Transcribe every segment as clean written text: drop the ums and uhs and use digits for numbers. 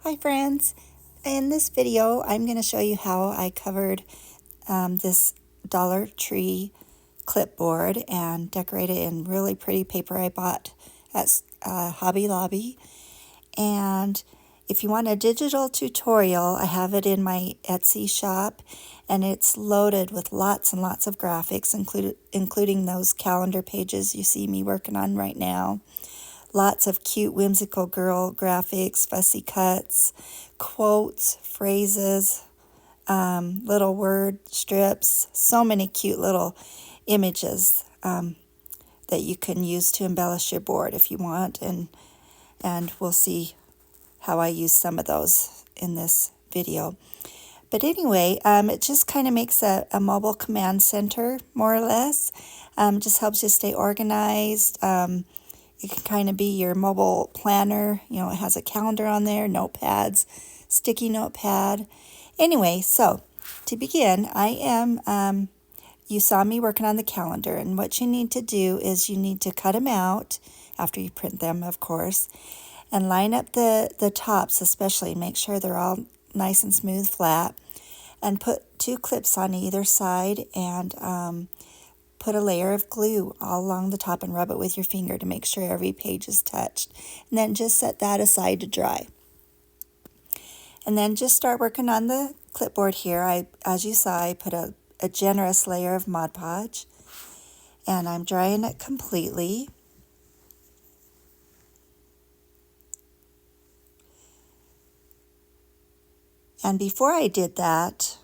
Hi friends, in this video I'm going to show you how I covered this Dollar Tree clipboard and decorated in really pretty paper I bought at Hobby Lobby. And if you want a digital tutorial, I have it in my Etsy shop, and it's loaded with lots and lots of graphics, including those calendar pages you see me working on right now. Lots of cute, whimsical girl graphics, fussy cuts, quotes, phrases, little word strips, so many cute little images that you can use to embellish your board if you want, and we'll see how I use some of those in this video. But anyway, it just kind of makes a mobile command center, more or less. Just helps you stay organized. It can kind of be your mobile planner. You know, it has a calendar on there, notepads, sticky notepad. Anyway, so to begin, you saw me working on the calendar, and what you need to do is you need to cut them out after you print them, of course, and line up the tops, especially make sure they're all nice and smooth, flat, and put 2 clips on either side, and put a layer of glue all along the top and rub it with your finger to make sure every page is touched. And then just set that aside to dry. And then just start working on the clipboard here. As you saw, I put a generous layer of Mod Podge, and I'm drying it completely. And before I did that,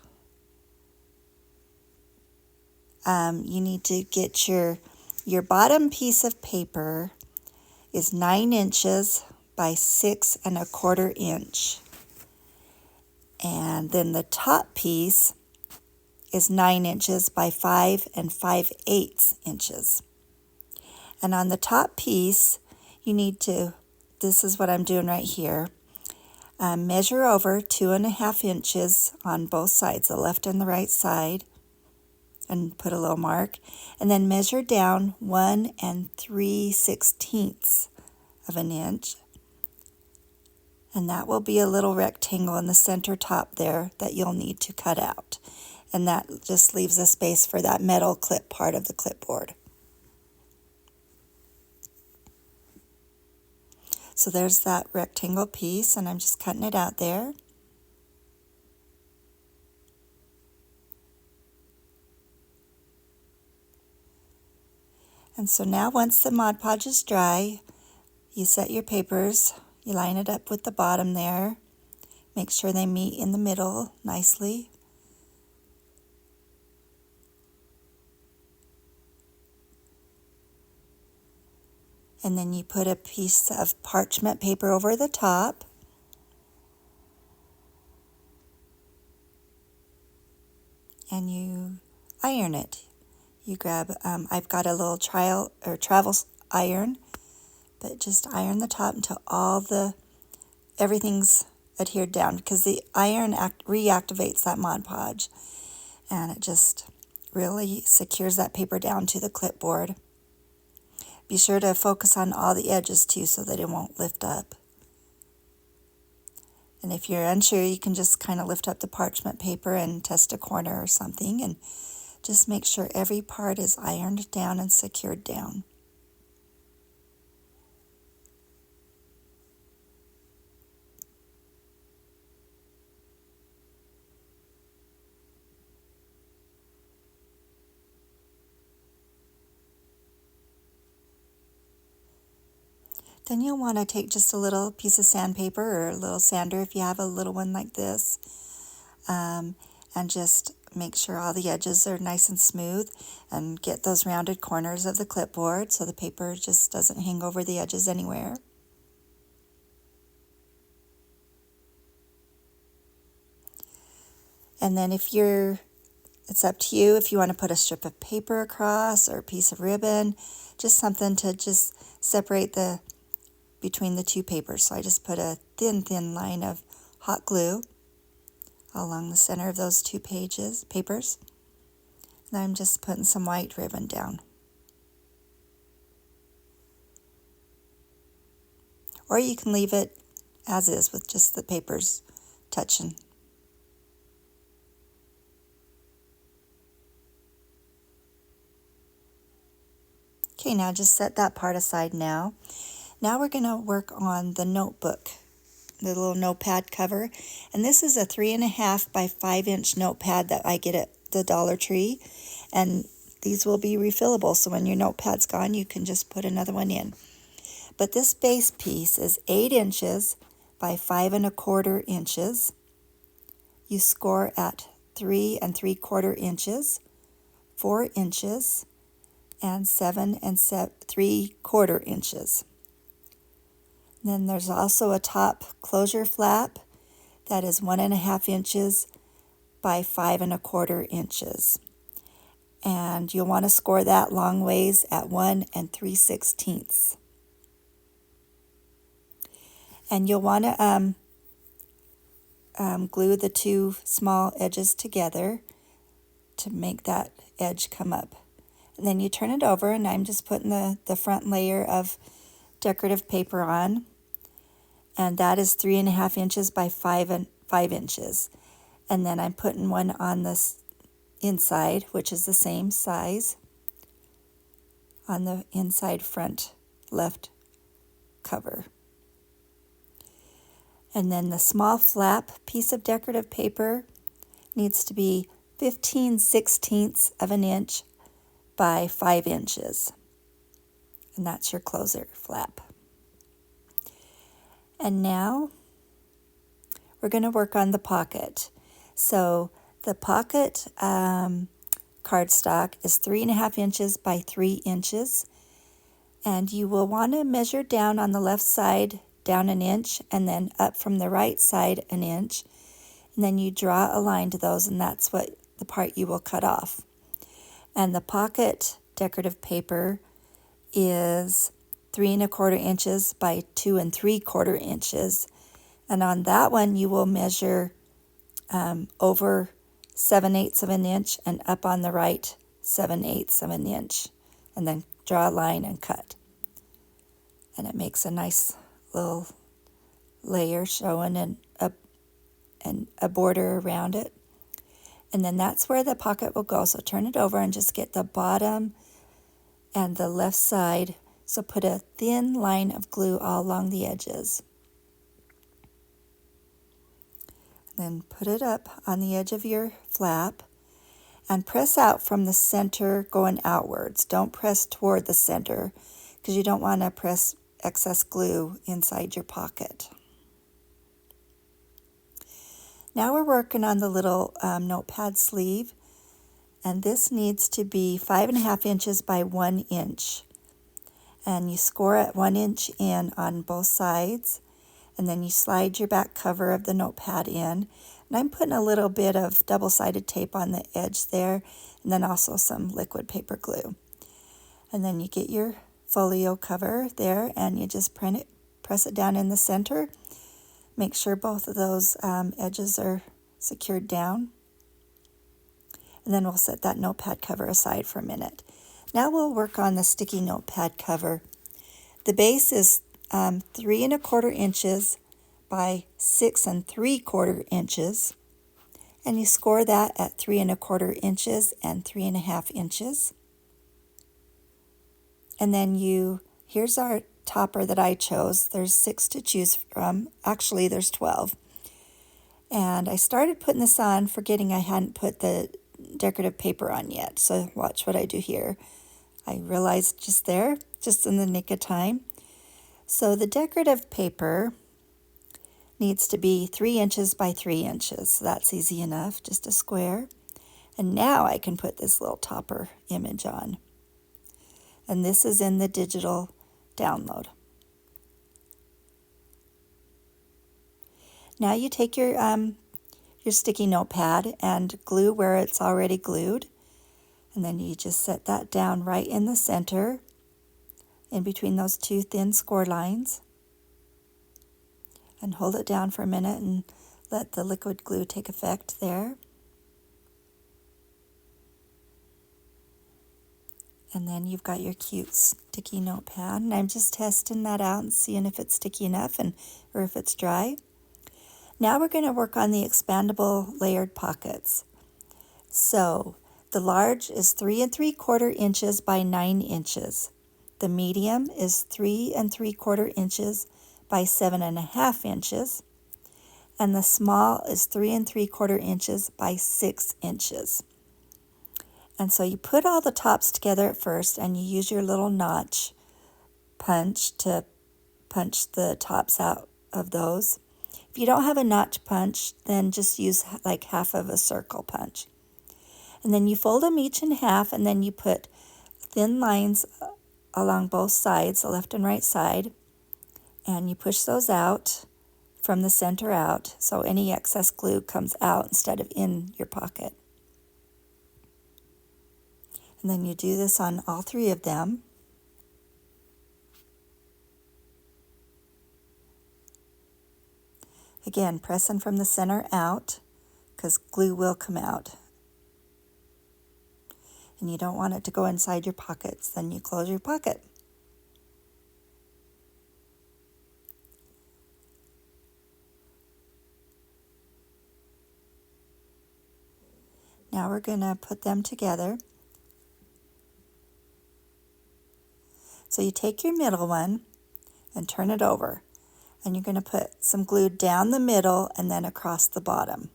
you need to get your bottom piece of paper is 9 inches by 6 1/4 inch. And then the top piece is 9 inches by 5 5/8 inches. And on the top piece, you need to, this is what I'm doing right here, measure over 2 1/2 inches on both sides, the left and the right side, and put a little mark, and then measure down 1 3/16 of an inch, and that will be a little rectangle in the center top there that you'll need to cut out, and that just leaves a space for that metal clip part of the clipboard. So there's that rectangle piece, and I'm just cutting it out there. And so now once the Mod Podge is dry, you set your papers, you line it up with the bottom there, make sure they meet in the middle nicely. And then you put a piece of parchment paper over the top. And you iron it. You grab, I've got a little travel iron, but just iron the top until everything's adhered down, because the iron reactivates that Mod Podge, and it just really secures that paper down to the clipboard. Be sure to focus on all the edges too, so that it won't lift up. And if you're unsure, you can just kind of lift up the parchment paper and test a corner or something, and just make sure every part is ironed down and secured down. Then you'll want to take just a little piece of sandpaper or a little sander if you have a little one like this, and just make sure all the edges are nice and smooth, and get those rounded corners of the clipboard so the paper just doesn't hang over the edges anywhere. And then it's up to you if you want to put a strip of paper across or a piece of ribbon, just something to just separate between the two papers. So I just put a thin line of hot glue along the center of those 2 papers. And I'm just putting some white ribbon down. Or you can leave it as is with just the papers touching. Okay, now just set that part aside now. Now we're going to work on the notebook, the little notepad cover. And this is a 3.5 by 5-inch notepad that I get at the Dollar Tree. And these will be refillable, so when your notepad's gone, you can just put another one in. But this base piece is 8 inches by 5.25 inches. You score at 3 3/4 inches, 4 inches, and 7 3/4 inches. Then there's also a top closure flap that is 1.5 inches by 5.25 inches. And you'll want to score that long ways at 1 3/16. And you'll want to glue the two small edges together to make that edge come up. And then you turn it over, and I'm just putting the front layer of decorative paper on. And that is 3.5 inches by 5 inches. And then I'm putting one on this inside, which is the same size, on the inside front left cover. And then the small flap piece of decorative paper needs to be 15/16 of an inch by 5 inches. And that's your closer flap. And now we're going to work on the pocket. So the pocket cardstock is 3.5 inches by 3 inches. And you will want to measure down on the left side down an inch, and then up from the right side an inch. And then you draw a line to those, and that's what the part you will cut off. And the pocket decorative paper is 3.25 inches by 2 3/4 inches. And on that one, you will measure over 7/8 of an inch, and up on the right 7/8 of an inch. And then draw a line and cut. And it makes a nice little layer showing a border around it. And then that's where the pocket will go. So turn it over and just get the bottom and the left side. So put a thin line of glue all along the edges. Then put it up on the edge of your flap and press out from the center going outwards. Don't press toward the center because you don't want to press excess glue inside your pocket. Now we're working on the little notepad sleeve, and this needs to be 5.5 inches by 1 inch. And you score at 1 inch in on both sides, and then you slide your back cover of the notepad in. And I'm putting a little bit of double-sided tape on the edge there, and then also some liquid paper glue. And then you get your folio cover there, and you just press it down in the center. Make sure both of those edges are secured down. And then we'll set that notepad cover aside for a minute. Now we'll work on the sticky notepad cover. The base is 3.25 inches by 6 3/4 inches. And you score that at 3.25 inches and 3.5 inches. And then here's our topper that I chose. There's 6 to choose from. Actually, there's 12. And I started putting this on forgetting I hadn't put the decorative paper on yet. So watch what I do here. I realized just there, just in the nick of time. So the decorative paper needs to be 3 inches by 3 inches. So that's easy enough, just a square. And now I can put this little topper image on. And this is in the digital download. Now you take your sticky notepad and glue where it's already glued. And then you just set that down right in the center, in between those two thin score lines. And hold it down for a minute and let the liquid glue take effect there. And then you've got your cute sticky notepad, and I'm just testing that out and seeing if it's sticky enough or if it's dry. Now we're going to work on the expandable layered pockets. So the large is 3 3/4 inches by 9 inches. The medium is 3 3/4 inches by 7.5 inches. And the small is 3 3/4 inches by 6 inches. And so you put all the tops together at first, and you use your little notch punch to punch the tops out of those. If you don't have a notch punch, then just use like half of a circle punch. And then you fold them each in half, and then you put thin lines along both sides, the left and right side, and you push those out from the center out, so any excess glue comes out instead of in your pocket. And then you do this on all 3 of them. Again, pressing from the center out, because glue will come out. And you don't want it to go inside your pockets, then you close your pocket. Now we're going to put them together. So you take your middle one and turn it over, and you're going to put some glue down the middle and then across the bottom.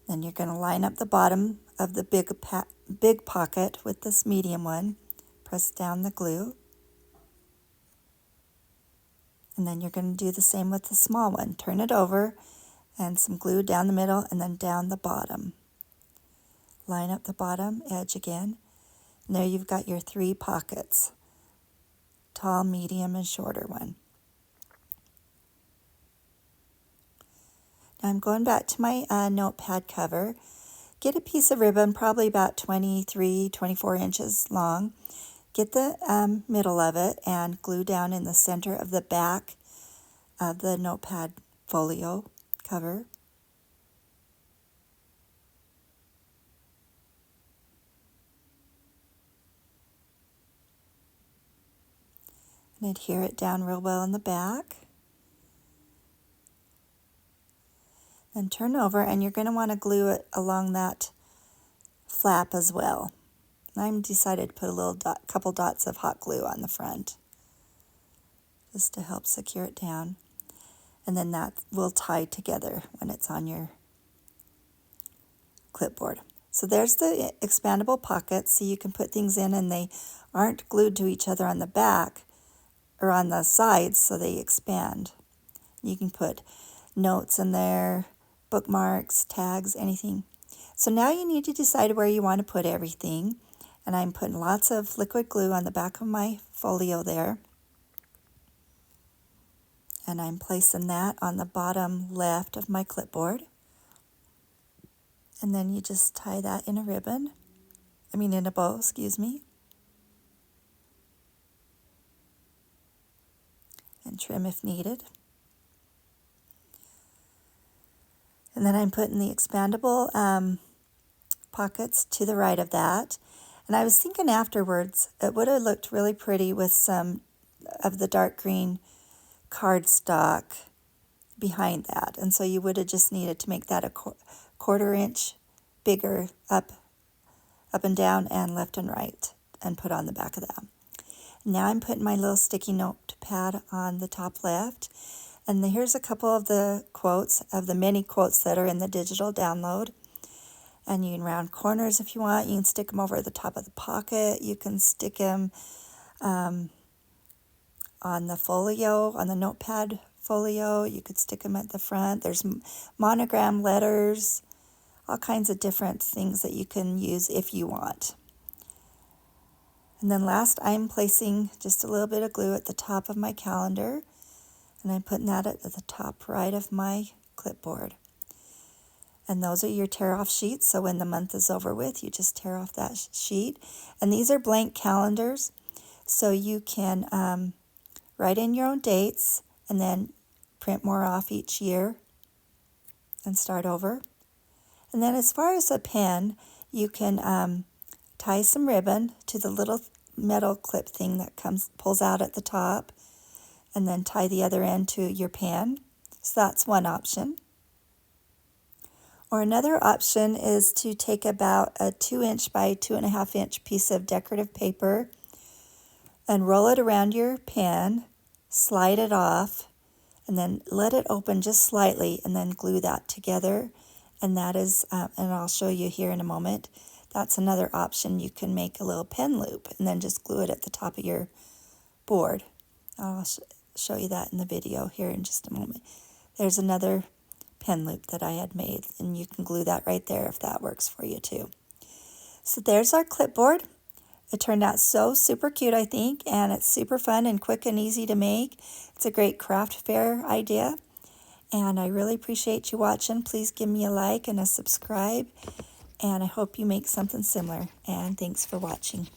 Then you're going to line up the bottom of the big pocket with this medium one, press down the glue, and then you're going to do the same with the small one. Turn it over and some glue down the middle and then down the bottom. Line up the bottom edge again, and there you've got your 3 pockets. Tall, medium, and shorter one. Now I'm going back to my notepad cover. Get a piece of ribbon, probably about 23, 24 inches long. Get the middle of it and glue down in the center of the back of the notepad folio cover. And adhere it down real well in the back. Then turn over, and you're going to want to glue it along that flap as well. I'm decided to put a couple dots of hot glue on the front just to help secure it down. And then that will tie together when it's on your clipboard. So there's the expandable pockets, so you can put things in and they aren't glued to each other on the back or on the sides, so they expand. You can put notes in there, bookmarks, tags, anything. So now you need to decide where you want to put everything. And I'm putting lots of liquid glue on the back of my folio there. And I'm placing that on the bottom left of my clipboard. And then you just tie that in a ribbon. In a bow, excuse me. And trim if needed. And then I'm putting the expandable pockets to the right of that. And I was thinking afterwards, it would have looked really pretty with some of the dark green cardstock behind that. And so you would have just needed to make that a 1/4 inch bigger up and down and left and right and put on the back of that. Now I'm putting my little sticky notepad on the top left. And here's a couple of the quotes, of the many quotes that are in the digital download. And you can round corners if you want. You can stick them over the top of the pocket. You can stick them on the folio, on the notepad folio. You could stick them at the front. There's monogram letters, all kinds of different things that you can use if you want. And then last, I'm placing just a little bit of glue at the top of my calendar. And I'm putting that at the top right of my clipboard. And those are your tear-off sheets, so when the month is over with, you just tear off that sheet. And these are blank calendars, so you can write in your own dates and then print more off each year and start over. And then as far as a pen, you can tie some ribbon to the little metal clip thing that pulls out at the top, and then tie the other end to your pen. So that's one option. Or another option is to take about a 2" by 2.5" piece of decorative paper and roll it around your pen, slide it off, and then let it open just slightly, and then glue that together. And that is, and I'll show you here in a moment, that's another option. You can make a little pen loop and then just glue it at the top of your board. I'll show you that in the video here in just a moment. There's another pen loop that I had made, and you can glue that right there if that works for you too. So there's our clipboard. It turned out so super cute, I think, and it's super fun and quick and easy to make. It's a great craft fair idea, and I really appreciate you watching. Please give me a like and a subscribe, and I hope you make something similar, and thanks for watching.